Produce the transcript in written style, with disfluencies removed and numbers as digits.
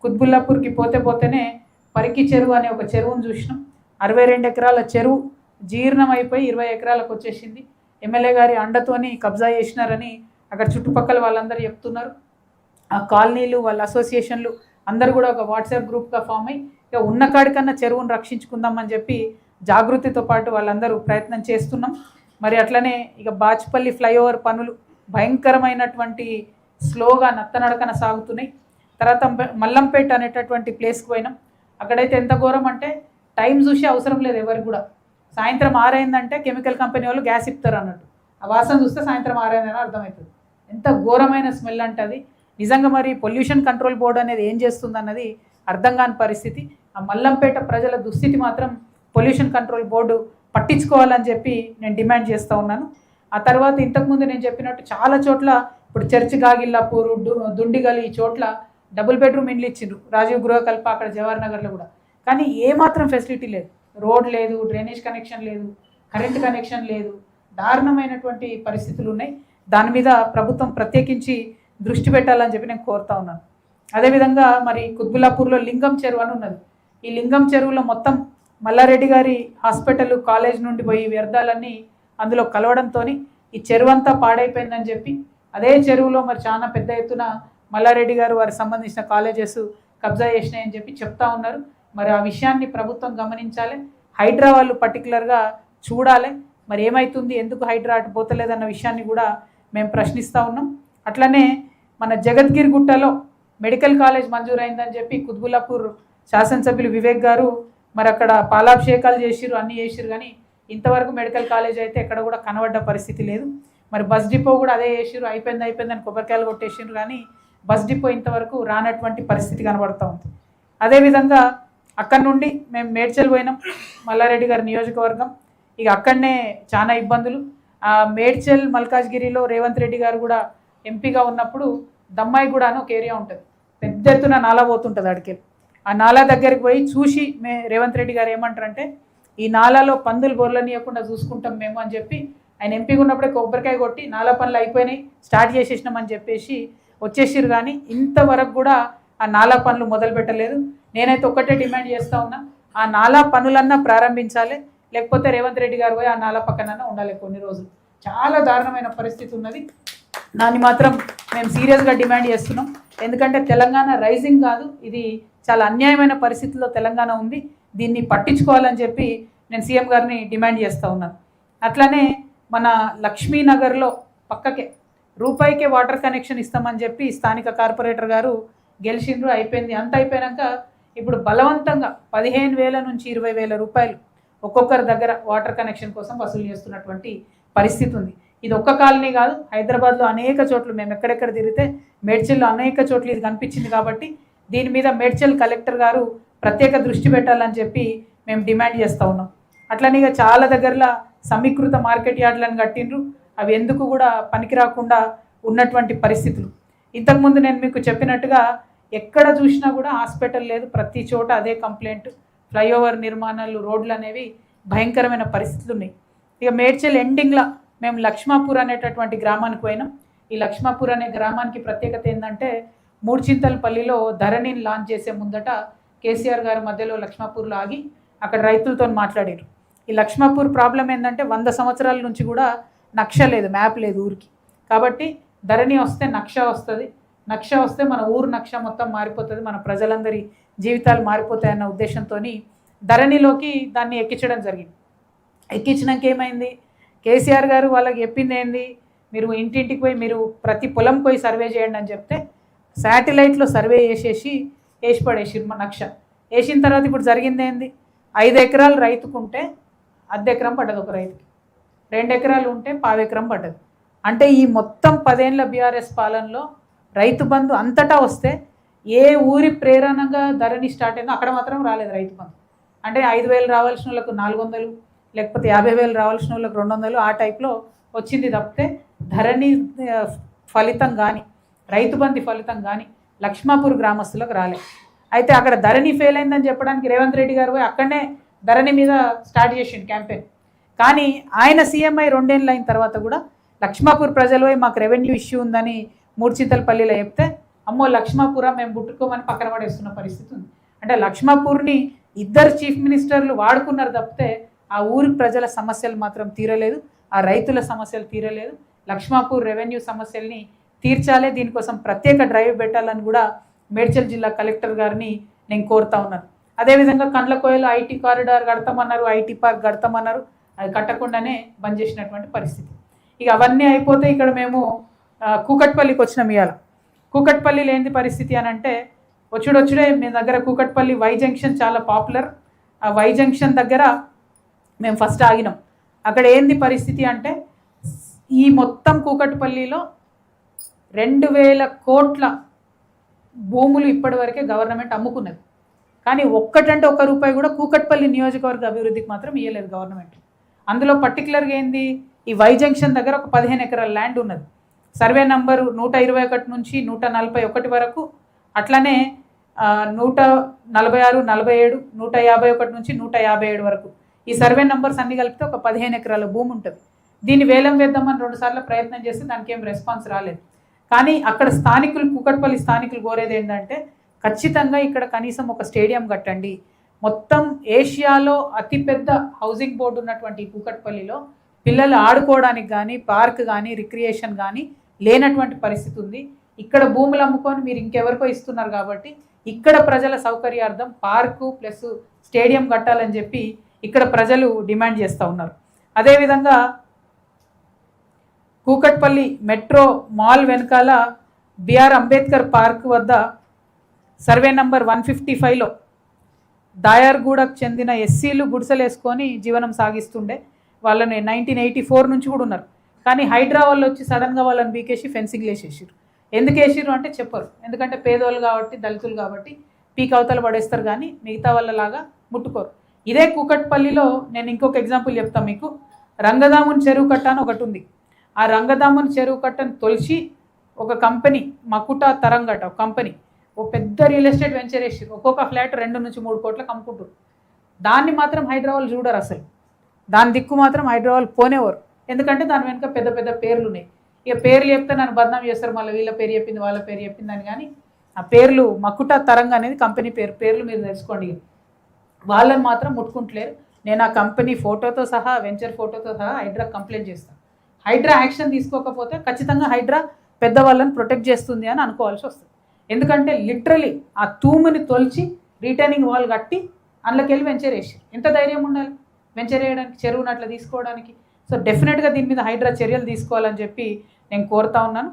కుత్బుల్లాపూర్కి పోతేనే పరికి చెరువు అనే ఒక చెరువును చూసినాం. 62 ఎకరాల చెరువు జీర్ణం అయిపోయి 20 ఎకరాలకు వచ్చేసింది. ఎమ్మెల్యే గారి అండతోని కబ్జా చేసినారని అక్కడ చుట్టుపక్కల వాళ్ళందరూ చెప్తున్నారు. ఆ కాలనీలు వాళ్ళ అసోసియేషన్లు అందరూ కూడా ఒక వాట్సాప్ గ్రూప్గా ఫామ్ అయ్యి ఇక ఉన్న కాడికన్నా చెరువును రక్షించుకుందామని చెప్పి జాగృతితో పాటు వాళ్ళందరూ ప్రయత్నం చేస్తున్నాం. మరి అట్లనే ఇక బాచ్పల్లి ఫ్లైఓవర్ పనులు భయంకరమైనటువంటి స్లోగా నత్తనడకన సాగుతున్నాయి. తర్వాత మల్లంపేట అనేటటువంటి ప్లేస్కి పోయినాం. అక్కడైతే ఎంత ఘోరం అంటే టైం చూసి అవసరం లేదు ఎవరికి కూడా. సాయంత్రం 6 అయిందంటే కెమికల్ కంపెనీ వాళ్ళు గ్యాస్ ఇస్తారు అన్నట్టు. ఆ వాసన చూస్తే సాయంత్రం 6 అయిందని అర్థమవుతుంది. ఎంత ఘోరమైన స్మెల్ అంటే అది నిజంగా మరి పొల్యూషన్ కంట్రోల్ బోర్డు అనేది ఏం చేస్తుంది అన్నది అర్థం కాని పరిస్థితి. ఆ మల్లంపేట ప్రజల దుస్థితి మాత్రం పొల్యూషన్ కంట్రోల్ బోర్డు పట్టించుకోవాలని చెప్పి నేను డిమాండ్ చేస్తూ ఉన్నాను. ఆ తర్వాత ఇంతకుముందు నేను చెప్పినట్టు చాలా చోట్ల ఇప్పుడు చర్చి గాగిల్లాపూర్, దుండిగల్ ఈ చోట్ల డబుల్ బెడ్రూమ్ ఇండ్లు ఇచ్చిండ్రు. రాజీవ్ గృహకల్ప అక్కడ జవహర్ నగర్లో కూడా. కానీ ఏమాత్రం ఫెసిలిటీ లేదు. రోడ్ లేదు, డ్రైనేజ్ కనెక్షన్ లేదు, కరెంట్ కనెక్షన్ లేదు. దారుణమైనటువంటి పరిస్థితులు ఉన్నాయి. దాని మీద ప్రభుత్వం ప్రత్యేకించి దృష్టి పెట్టాలని చెప్పి నేను కోరుతా ఉన్నాను. అదేవిధంగా మరి కుత్బుల్లాపూర్లో లింగం చెరువు అని ఉన్నది. ఈ లింగం చెరువులో మొత్తం మల్లారెడ్డి గారి హాస్పిటల్ కాలేజ్ నుండి పోయి వ్యర్థాలన్నీ అందులో కలవడంతో ఈ చెరువు అంతా పాడైపోయిందని చెప్పి అదే చెరువులో మరి చాలా పెద్ద ఎత్తున మల్లారెడ్డి గారు వారికి సంబంధించిన కాలేజెస్ కబ్జా చేసినాయని చెప్పి చెప్తా ఉన్నారు. మరి ఆ విషయాన్ని ప్రభుత్వం గమనించాలి. హైడ్రా వాళ్ళు పర్టికులర్గా చూడాలి. మరి ఏమవుతుంది, ఎందుకు హైడ్రా అటు పోతలేదన్న విషయాన్ని కూడా మేము ప్రశ్నిస్తూ ఉన్నాం. అట్లనే మన జగద్గిరి గుట్టలో మెడికల్ కాలేజ్ మంజూరైందని చెప్పి కుత్బుల్లాపూర్ శాసనసభ్యులు వివేక్ గారు మరి అక్కడ పాలాభిషేకాలు చేసిరు, అన్నీ చేసిరు. కానీ ఇంతవరకు మెడికల్ కాలేజ్ అయితే ఎక్కడ కూడా కనబడ్డ పరిస్థితి లేదు. మరి బస్ డిపో కూడా అదే చేసిరు, అయిపోయిందని కొబ్బరికాయలు కొట్టేసిరు. కానీ బస్ డిపో ఇంతవరకు రానటువంటి పరిస్థితి కనబడుతూ ఉంది. అదేవిధంగా అక్కడి నుండి మేము మేడ్చల్ పోయినాం, మల్లారెడ్డి గారి నియోజకవర్గం. ఇక అక్కడనే చాలా ఇబ్బందులు. ఆ మేడ్చల్ మల్కాజ్గిరిలో రేవంత్ రెడ్డి గారు కూడా ఎంపీగా ఉన్నప్పుడు దమ్మాయిగూడ అని ఒక ఏరియా ఉంటుంది. పెద్ద ఎత్తున నాలా పోతుంటుంది అడికెళ్ళి. ఆ నాలా దగ్గరికి పోయి చూసి రేవంత్ రెడ్డి గారు ఏమంటారంటే ఈ నాలాలో పందులు బొర్లనియకుండా చూసుకుంటాం మేము అని చెప్పి ఆయన ఎంపీగా ఉన్నప్పుడే కొబ్బరికాయ కొట్టి నాలా పనులు అయిపోయినాయి, స్టార్ట్ చేసేసినామని చెప్పేసి వచ్చేసిరు. కానీ ఇంతవరకు కూడా ఆ నాలా పనులు మొదలు పెట్టలేదు. నేనైతే ఒక్కటే డిమాండ్ చేస్తూ ఉన్నా, ఆ నాలా పనులన్నా ప్రారంభించాలి. లేకపోతే రేవంత్ రెడ్డి గారు పోయి ఆ నాలా పక్కనన్నా ఉండాలి కొన్ని రోజులు. చాలా దారుణమైన పరిస్థితి ఉన్నది. దాన్ని మాత్రం మేము సీరియస్గా డిమాండ్ చేస్తున్నాం. ఎందుకంటే తెలంగాణ రైజింగ్ కాదు, ఇది చాలా అన్యాయమైన పరిస్థితుల్లో తెలంగాణ ఉంది. దీన్ని పట్టించుకోవాలని చెప్పి నేను సీఎం గారిని డిమాండ్ చేస్తూ ఉన్నాను. అట్లనే మన లక్ష్మీనగర్లో పక్కకే రూపాయికే వాటర్ కనెక్షన్ ఇస్తామని చెప్పి స్థానిక కార్పొరేటర్ గారు గెలిచిండ్రు, అయిపోయింది. అంత అయిపోయాక ఇప్పుడు బలవంతంగా 15,000 నుంచి 20,000 రూపాయలు ఒక్కొక్కరి దగ్గర వాటర్ కనెక్షన్ కోసం వసూలు చేస్తున్నటువంటి పరిస్థితి ఉంది. ఇది ఒక్క కాలనీ కాదు, హైదరాబాద్లో అనేక చోట్ల మేము ఎక్కడెక్కడ తిరిగితే మేడ్చల్లో అనేక చోట్ల ఇది కనిపించింది. కాబట్టి దీని మీద మేడ్చల్ కలెక్టర్ గారు ప్రత్యేక దృష్టి పెట్టాలని చెప్పి మేము డిమాండ్ చేస్తూ ఉన్నాం. అట్లనే ఇక చాలా దగ్గరలో సమీకృత మార్కెట్ యార్డులను కట్టిండ్రు, అవి ఎందుకు కూడా పనికి రాకుండా ఉన్నటువంటి పరిస్థితులు. ఇంతకుముందు నేను మీకు చెప్పినట్టుగా ఎక్కడ చూసినా కూడా హాస్పిటల్ లేదు, ప్రతి చోట అదే కంప్లైంట్. ఫ్లైఓవర్ నిర్మాణాలు, రోడ్లు అనేవి భయంకరమైన పరిస్థితులు ఉన్నాయి. ఇక మేడ్చల్ ఎండింగ్లో మేము లక్ష్మాపూర్ అనేటటువంటి గ్రామానికి పోయినాం. ఈ లక్ష్మాపూర్ అనే గ్రామానికి ప్రత్యేకత ఏంటంటే మూడుచింతలపల్లిలో ధరణిని లాంచ్ చేసే ముందట కేసీఆర్ గారు మధ్యలో లక్ష్మాపూర్లో ఆగి అక్కడ రైతులతో మాట్లాడారు. ఈ లక్ష్మాపూర్ ప్రాబ్లం ఏంటంటే 100 సంవత్సరాల నుంచి కూడా నక్ష లేదు, మ్యాప్ లేదు ఊరికి. కాబట్టి ధరణి వస్తే నక్ష వస్తుంది, నక్ష వస్తే మన ఊరు నక్ష మొత్తం మారిపోతుంది, మన ప్రజలందరి జీవితాలు మారిపోతాయన్న ఉద్దేశంతో ధరణిలోకి దాన్ని ఎక్కించడం జరిగింది. ఎక్కించినాక ఏమైంది, కేసీఆర్ గారు వాళ్ళకి చెప్పింది ఏంది, మీరు ఇంటింటికి పోయి మీరు ప్రతి పొలం పోయి సర్వే చేయండి అని చెప్తే శాటిలైట్లో సర్వే వేసేసి వేసి పడేసిరు మా నక్ష. వేసిన తర్వాత ఇప్పుడు జరిగింది ఏంది, 5 ఎకరాలు రైతుకుంటే 1/2 ఎకరం పడ్డది ఒక రైతుకి, 2 ఎకరాలు ఉంటే 1/4 ఎకరం పడ్డది. అంటే ఈ మొత్తం 10 ఏళ్ళ బీఆర్ఎస్ పాలనలో రైతు బంధు అంతటా వస్తే ఏ ఊరి ప్రేరణగా ధరణి స్టార్ట్ అయిందో అక్కడ మాత్రం రాలేదు రైతు బంధు. అంటే 5,000 రావాల్సిన వాళ్ళకు 400, లేకపోతే 50,000 రావాల్సిన వాళ్ళకు 200 ఆ టైప్లో వచ్చింది తప్పితే ధరణి ఫలితం కానీ రైతు బంధు ఫలితం కానీ లక్ష్మాపూర్ గ్రామస్తులకు రాలేదు. అయితే అక్కడ ధరణి ఫెయిల్ అయిందని చెప్పడానికి రేవంత్ రెడ్డి గారు పోయి అక్కడనే ధరణి మీద స్టార్ట్ చేసిండు క్యాంపెయిన్. కానీ ఆయన సీఎం అయి 2 ఏళ్ళు అయిన తర్వాత కూడా లక్ష్మాపూర్ ప్రజలు పోయి మాకు రెవెన్యూ ఇష్యూ ఉందని మూడుచింతలపల్లిలో చెప్తే అమ్మో లక్ష్మాపురం మేము పుట్టుకోమని పక్కన పడేస్తున్న పరిస్థితి ఉంది. అంటే లక్ష్మాపూర్ని ఇద్దరు చీఫ్ మినిస్టర్లు వాడుకున్నారు తప్పితే ఆ ఊరి ప్రజల సమస్యలు మాత్రం తీరలేదు, ఆ రైతుల సమస్యలు తీరలేదు. లక్ష్మాపూర్ రెవెన్యూ సమస్యల్ని తీర్చాలే, దీనికోసం ప్రత్యేక డ్రైవ్ పెట్టాలని కూడా మేడ్చల్ జిల్లా కలెక్టర్ గారిని నేను కోరుతా ఉన్నాను. అదేవిధంగా కండ్లకోయలో ఐటీ కారిడార్ కడతామన్నారు, ఐటీ పార్క్ కడతామన్నారు, అది కట్టకుండానే బంద్ చేసినటువంటి పరిస్థితి. ఇక అవన్నీ అయిపోతే ఇక్కడ మేము కూకట్పల్లికి వచ్చినాం. ఇవాళ కూకట్పల్లిలో ఏంది పరిస్థితి అని అంటే వచ్చుడే మీ దగ్గర కూకట్పల్లి వై జంక్షన్ చాలా పాపులర్. ఆ వై జంక్షన్ దగ్గర మేము ఫస్ట్ ఆగినాం. అక్కడ ఏంది పరిస్థితి అంటే ఈ మొత్తం కూకట్పల్లిలో 2000 కోట్ల భూములు ఇప్పటివరకే గవర్నమెంట్ అమ్ముకున్నది. కానీ ఒక్కటంటే ఒక్క రూపాయి కూడా కూకట్పల్లి నియోజకవర్గ అభివృద్ధికి మాత్రం ఇవ్వలేదు గవర్నమెంట్. అందులో పర్టికులర్గా ఏంది, ఈ వై జంక్షన్ దగ్గర ఒక 15 ఎకరాల ల్యాండ్ ఉన్నది. సర్వే నంబరు 121 నుంచి 141 వరకు, అట్లనే 146, 47, 151 నుంచి 157 వరకు ఈ సర్వే నంబర్స్ అన్ని కలిపితే ఒక 15 ఎకరాల భూమి ఉంటుంది. దీన్ని వేలం వేద్దామని 2 సార్లు ప్రయత్నం చేస్తే దానికి ఏం రెస్పాన్స్ రాలేదు. కానీ అక్కడ స్థానికులు, కూకట్పల్లి స్థానికులు కోరేది ఏంటంటే ఖచ్చితంగా ఇక్కడ కనీసం ఒక స్టేడియం కట్టండి. మొత్తం ఏషియాలో అతిపెద్ద హౌసింగ్ బోర్డు ఉన్నటువంటి కూకట్పల్లిలో పిల్లలు ఆడుకోవడానికి కానీ, పార్క్ కానీ, రిక్రియేషన్ కానీ లేనటువంటి పరిస్థితి ఉంది. ఇక్కడ భూములు అమ్ముకొని మీరు ఇంకెవరికో ఇస్తున్నారు కాబట్టి ఇక్కడ ప్రజల సౌకర్యార్థం పార్కు ప్లస్ స్టేడియం కట్టాలని చెప్పి ఇక్కడ ప్రజలు డిమాండ్ చేస్తూ ఉన్నారు. అదేవిధంగా కూకట్పల్లి మెట్రో మాల్ వెనకాల బిఆర్ అంబేద్కర్ పార్క్ వద్ద సర్వే నంబర్ 155లో దాయార్గూడకు చెందిన ఎస్సీలు గుడిసెలు వేసుకొని జీవనం సాగిస్తుండే. వాళ్ళని 1984 నుంచి కూడా ఉన్నారు. కానీ హైడ్రా వాళ్ళు వచ్చి సడన్గా వాళ్ళని బీకేసి ఫెన్సింగ్లు వేసేసారు. ఎందుకు వేసారు అంటే చెప్పరు. ఎందుకంటే పేదవాళ్ళు కాబట్టి, దళితులు కాబట్టి పీక్ అవతల పడేస్తారు, కానీ మిగతా వాళ్ళలాగా ముట్టుకోరు. ఇదే కూకట్పల్లిలో నేను ఇంకొక ఎగ్జాంపుల్ చెప్తాను మీకు. రంగదాముని చెరువు కట్ట అని ఒకటి ఉంది. ఆ రంగదాముని చెరువు కట్టను తొలిచి ఒక కంపెనీ, మకుటా తరంగట ఒక కంపెనీ, ఓ పెద్ద రియల్ ఎస్టేట్ వెంచర్ వేసారు. ఒక్కొక్క ఫ్లాట్ 2 నుంచి 3 కోట్లకు అమ్ముకుంటారు. దాన్ని మాత్రం హైదరాబాద్ చూడరు అసలు. దాని దిక్కు మాత్రం హైదరాబాద్ పోనేవారు. ఎందుకంటే దాని వెనుక పెద్ద పెద్ద పేర్లు ఉన్నాయి. ఇక పేర్లు చెప్తే నన్ను బదనాం చేస్తారు, మళ్ళీ వీళ్ళ పేరు చెప్పింది వాళ్ళ పేరు చెప్పింది అని. కానీ ఆ పేర్లు మకుటా తరంగ అనేది కంపెనీ పేర్లు మీరు తెలుసుకోండి. వాళ్ళని మాత్రం ముట్టుకుంటలేరు. నేను ఆ కంపెనీ ఫోటోతో సహా, వెంచర్ ఫోటోతో సహా హైడ్రా కంప్లైంట్ చేస్తాను. హైడ్రా యాక్షన్ తీసుకోకపోతే ఖచ్చితంగా హైడ్రా పెద్దవాళ్ళని ప్రొటెక్ట్ చేస్తుంది అని అనుకోవాల్సి వస్తుంది. ఎందుకంటే లిటరలీ ఆ తూముని తొలిచి రిటర్నింగ్ వాల్ కట్టి అందులోకి వెళ్ళి వెంచర్ వేసి ఎంత ధైర్యం ఉండాలి వెంచర్ వేయడానికి, చెరువును అట్లా తీసుకోవడానికి. సో డెఫినెట్గా దీని మీద హైడ్రా చర్యలు తీసుకోవాలని చెప్పి నేను కోరుతా ఉన్నాను.